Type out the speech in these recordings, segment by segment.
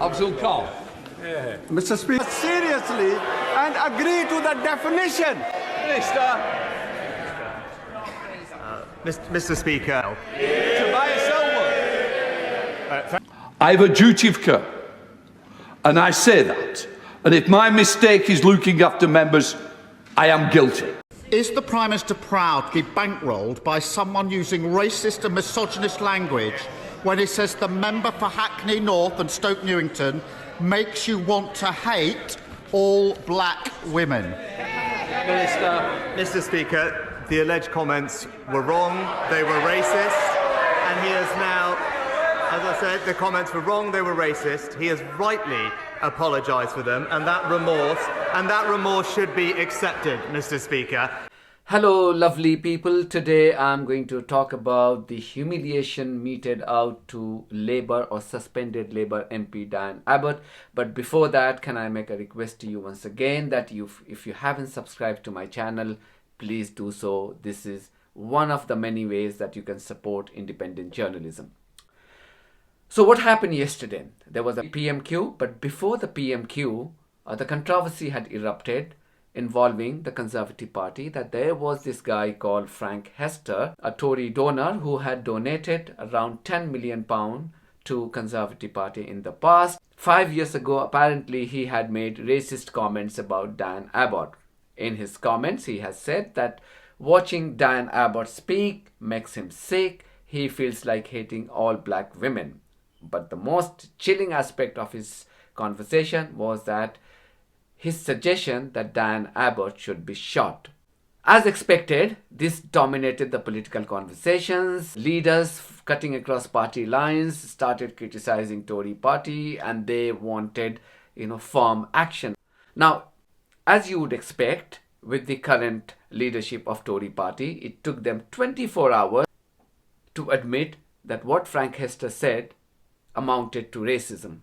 Abdul Khan. Mr. Speaker, seriously and agree to the definition. Mr. Speaker. Tobias Selwood. I have a duty of care, and I say that. And if my mistake is looking after members, I am guilty. Is the Prime Minister proud to be bankrolled by someone using racist and misogynist language when he says the member for Hackney North and Stoke Newington makes you want to hate all black women? Mr. Speaker, the alleged comments were wrong, they were racist, and he has now, as I said, the comments were wrong, they were racist. He has rightly apologised for them, and that remorse should be accepted, Mr. Speaker. Hello lovely people, today I'm going to talk about the humiliation meted out to Labour or suspended Labour MP Diane Abbott. But before that, can I make a request to you once again that if you haven't subscribed to my channel, please do so. This is one of the many ways that you can support independent journalism. So what happened yesterday? There was a PMQ, but before the PMQ, the controversy had erupted involving the Conservative Party, that there was this guy called Frank Hester, a Tory donor who had donated around £10 million to Conservative Party in the past. 5 years ago, apparently, he had made racist comments about Diane Abbott. In his comments, he has said that watching Diane Abbott speak makes him sick. He feels like hating all black women. But the most chilling aspect of his conversation was that his suggestion that Diane Abbott should be shot. As expected, this dominated the political conversations. Leaders cutting across party lines started criticizing Tory party, and they wanted, firm action. Now, as you would expect, with the current leadership of Tory party, it took them 24 hours to admit that what Frank Hester said amounted to racism.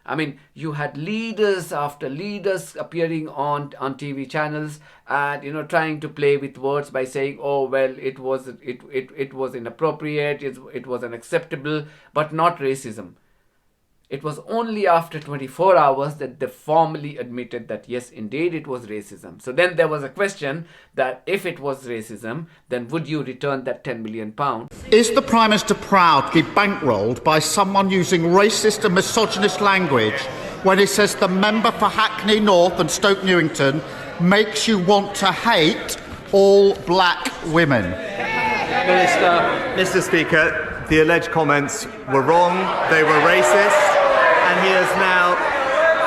I mean, you had leaders after leaders appearing on TV channels and trying to play with words by saying, oh well, it was inappropriate, it was unacceptable, but not racism. It was only after 24 hours that they formally admitted that yes, indeed it was racism. So then there was a question that if it was racism, then would you return that £10 million? Is the Prime Minister proud to be bankrolled by someone using racist and misogynist language when he says the member for Hackney North and Stoke Newington makes you want to hate all black women? Mr. Speaker, the alleged comments were wrong, they were racist. And he has now,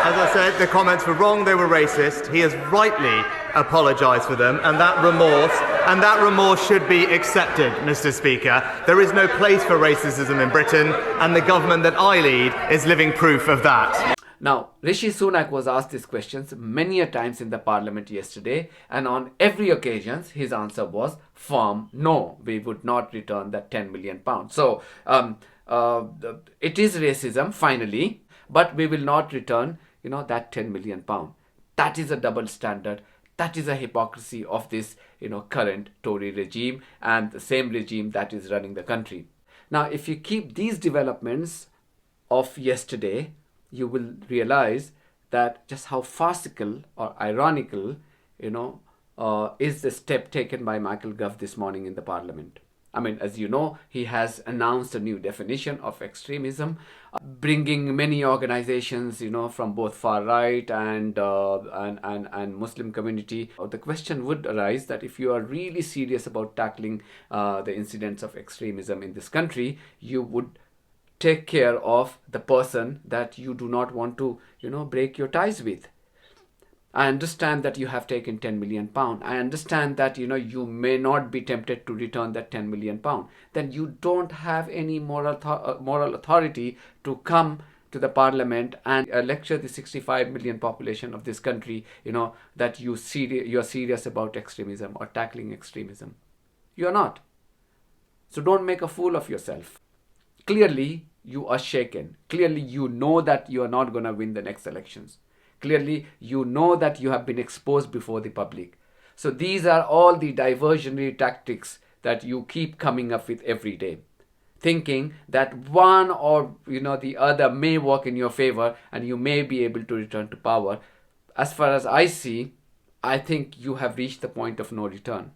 as I said, the comments were wrong, they were racist. He has rightly apologised for them, and that remorse should be accepted, Mr. Speaker. There is no place for racism in Britain, and the government that I lead is living proof of that. Now, Rishi Sunak was asked these questions many a times in the parliament yesterday, and on every occasion his answer was firm no, we would not return that £10 million. So it is racism finally, but we will not return that £10 million. That is a double standard. That is a hypocrisy of this current Tory regime and the same regime that is running the country. Now, if you keep these developments of yesterday, you will realize that just how farcical or ironical is the step taken by Michael Gove this morning in the parliament. I mean, as you know, he has announced a new definition of extremism, bringing many organizations, from both far right and Muslim community. The question would arise that if you are really serious about tackling the incidents of extremism in this country, you would take care of the person that you do not want to, break your ties with. I understand that you have taken £10 million. I understand that, you may not be tempted to return that £10 million. Then you don't have any moral authority to come to the parliament and lecture the 65 million population of this country, that you're serious about extremism or tackling extremism. You're not. So don't make a fool of yourself. Clearly, you are shaken. Clearly, you know that you are not going to win the next elections. Clearly, you know that you have been exposed before the public. So these are all the diversionary tactics that you keep coming up with every day. thinking that one or the other may work in your favor and you may be able to return to power. As far as I see, I think you have reached the point of no return.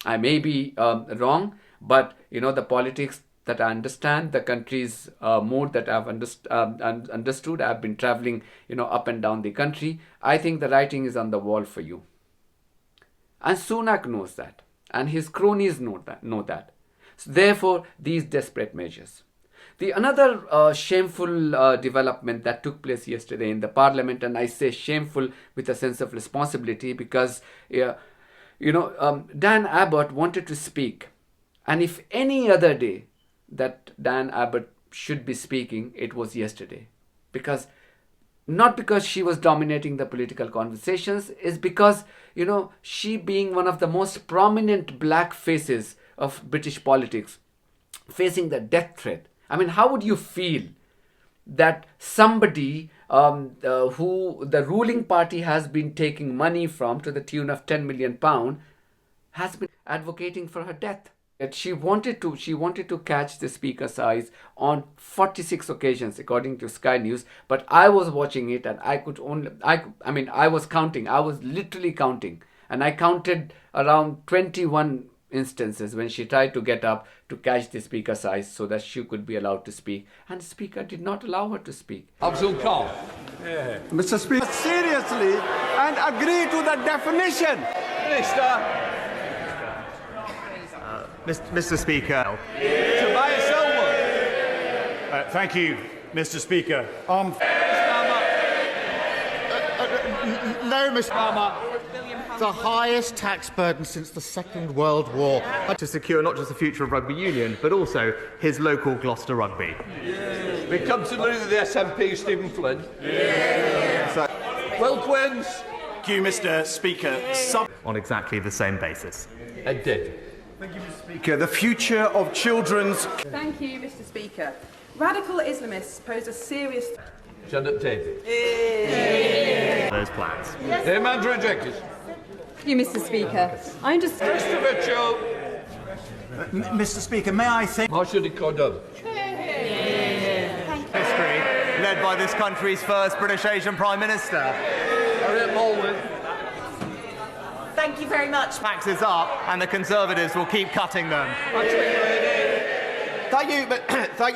I may be wrong, but the politics that I understand, the country's mood that I've understood, I've been traveling up and down the country. I think the writing is on the wall for you. And Sunak knows that, and his cronies know that. So therefore, these desperate measures. Another shameful development that took place yesterday in the parliament, and I say shameful with a sense of responsibility because, Diane Abbott wanted to speak. And if any other day that Diane Abbott should be speaking, it was yesterday. Not because she was dominating the political conversations, is because, she being one of the most prominent black faces of British politics, facing the death threat. I mean, how would you feel that somebody who the ruling party has been taking money from to the tune of £10 million has been advocating for her death? She wanted to catch the Speaker's eyes on 46 occasions, according to Sky News. But I was watching it, and I was counting. I was literally counting, and I counted around 21 instances when she tried to get up to catch the Speaker's eyes so that she could be allowed to speak, and the Speaker did not allow her to speak. Abdul Khan. Mr. Speaker, seriously and agree to the definition. Minister. Mr. Speaker. Tobias Selwood. Thank you, Mr. Speaker. No, Mr. The highest tax burden since the Second World War. To secure not just the future of rugby union, but also his local Gloucester Rugby. We come to lose the SNP, Stephen Flynn. Will Quins. Thank you, Mr. Speaker. On exactly the same basis. And David. Thank you, Mr. Speaker. The future of children's... Thank you, Mr. Speaker. Radical Islamists pose a serious... Janet David. Those plans. Demand rejected. Thank you, Mr. Speaker. I'm just... Christopher Cho. Mr. Speaker, may I think... How should it go down? History, led by this country's first British Asian Prime Minister. Harriet Baldwin. Thank you very much. Taxes up, and the Conservatives will keep cutting them. Thank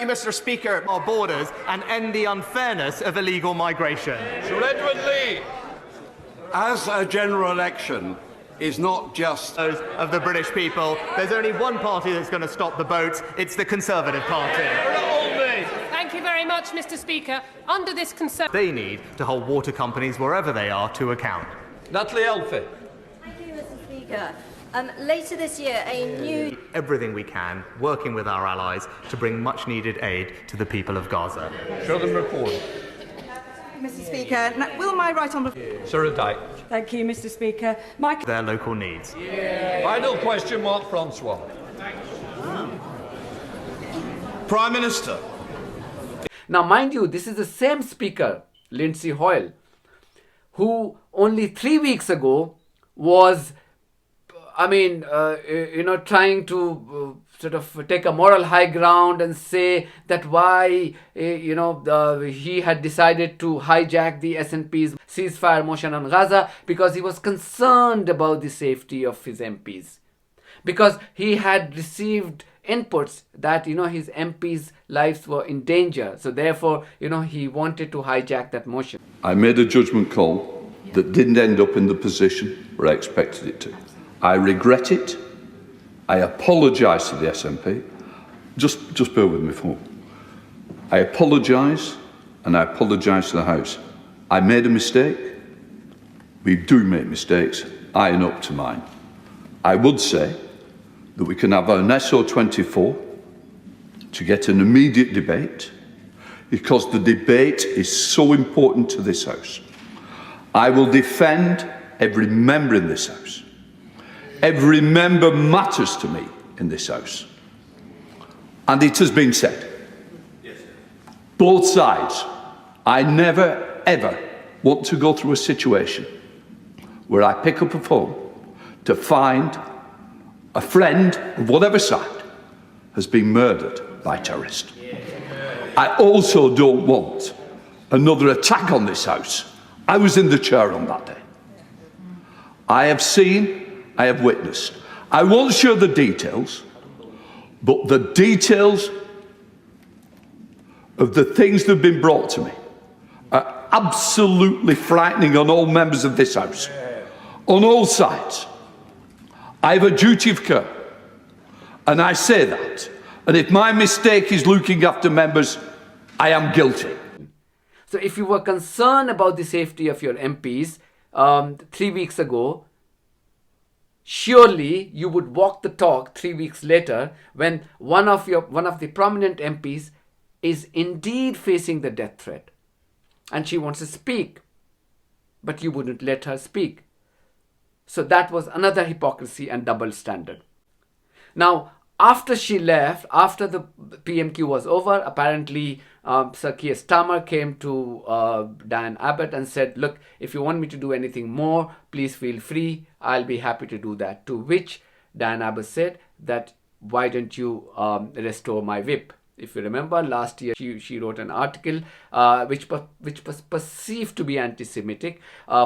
you, Mr. Speaker. Our borders and end the unfairness of illegal migration. Sir Edward Lee. As a general election is not just Those of the British people, there's only one party that's going to stop the boats. It's the Conservative Party. Thank you very much, Mr. Speaker. Under this They need to hold water companies wherever they are to account. Natalie Elfie. Thank you, Mr. Speaker. Later this year, a new... Everything we can, working with our allies to bring much-needed aid to the people of Gaza. Sheldon Report. Mr. Speaker, will my right honourable... Sir Dyke. Thank you, Mr. Speaker. Their local needs. Final question, Mark Francois. Prime Minister. Now, mind you, this is the same Speaker, Lindsay Hoyle, who only 3 weeks ago was, trying to sort of take a moral high ground and say that why, he had decided to hijack the SNP's ceasefire motion on Gaza because he was concerned about the safety of his MPs. Because he had received inputs that, his MPs' lives were in danger. So therefore, he wanted to hijack that motion. I made a judgment call that didn't end up in the position where I expected it to. I regret it. I apologise to the SNP. Just bear with me for a moment. I apologise, and I apologise to the House. I made a mistake. We do make mistakes. I own up to mine. I would say that we can have an SO24 to get an immediate debate, because the debate is so important to this House. I will defend every member in this House. Every member matters to me in this House. And it has been said, both sides, I never, ever want to go through a situation where I pick up a phone to find a friend of whatever side has been murdered by terrorists. I also don't want another attack on this House. I was in the chair on that day. I have seen, I have witnessed. I won't share the details, but the details of the things that have been brought to me are absolutely frightening on all members of this House, on all sides. I have a duty of care, and I say that. And if my mistake is looking after members, I am guilty. So if you were concerned about the safety of your MPs 3 weeks ago, surely you would walk the talk 3 weeks later when one of the prominent MPs is indeed facing the death threat and she wants to speak, but you wouldn't let her speak. So that was another hypocrisy and double standard. Now, after she left, after the PMQ was over, apparently Sir Keir Starmer came to Diane Abbott and said, look, if you want me to do anything more, please feel free. I'll be happy to do that. To which Diane Abbott said that, why don't you restore my whip? If you remember, last year she wrote an article which was perceived to be anti-Semitic,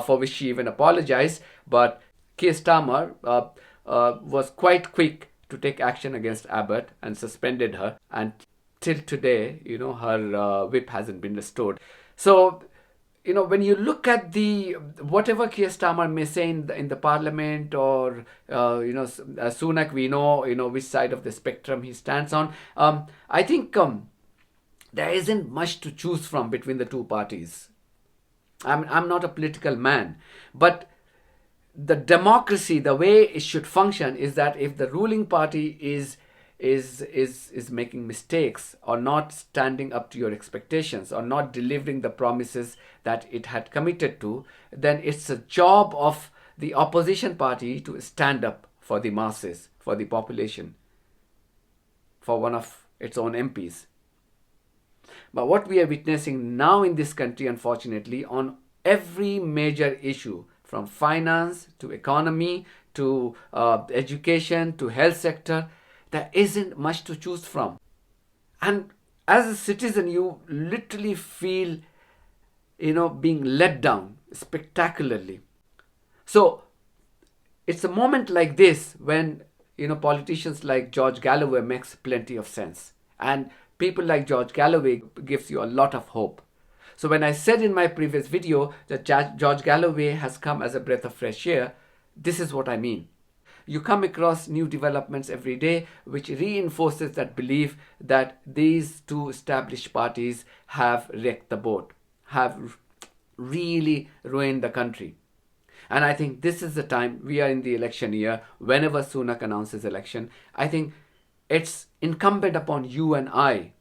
for which she even apologized. But Keir Starmer was quite quick to take action against Abbott and suspended her. And till today, her whip hasn't been restored. So, when you look at whatever Keir Starmer may say in the parliament, or, Sunak, we know, which side of the spectrum he stands on. I think there isn't much to choose from between the two parties. I'm not a political man, but the democracy, the way it should function, is that if the ruling party is making mistakes or not standing up to your expectations or not delivering the promises that it had committed to, then it's a job of the opposition party to stand up for the masses, for the population, for one of its own MPs. But what we are witnessing now in this country, unfortunately, on every major issue, from finance to economy to education to health sector, there isn't much to choose from. And as a citizen, you literally feel, being let down spectacularly. So it's a moment like this when, politicians like George Galloway makes plenty of sense. And people like George Galloway gives you a lot of hope. So when I said in my previous video that George Galloway has come as a breath of fresh air, this is what I mean. You come across new developments every day which reinforces that belief that these two established parties have wrecked the boat, have really ruined the country. And I think this is the time, we are in the election year, whenever Sunak announces election, I think it's incumbent upon you and I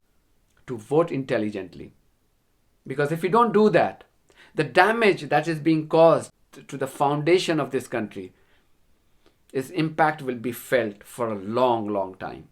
to vote intelligently. Because if we don't do that, the damage that is being caused to the foundation of this country, its impact will be felt for a long, long time.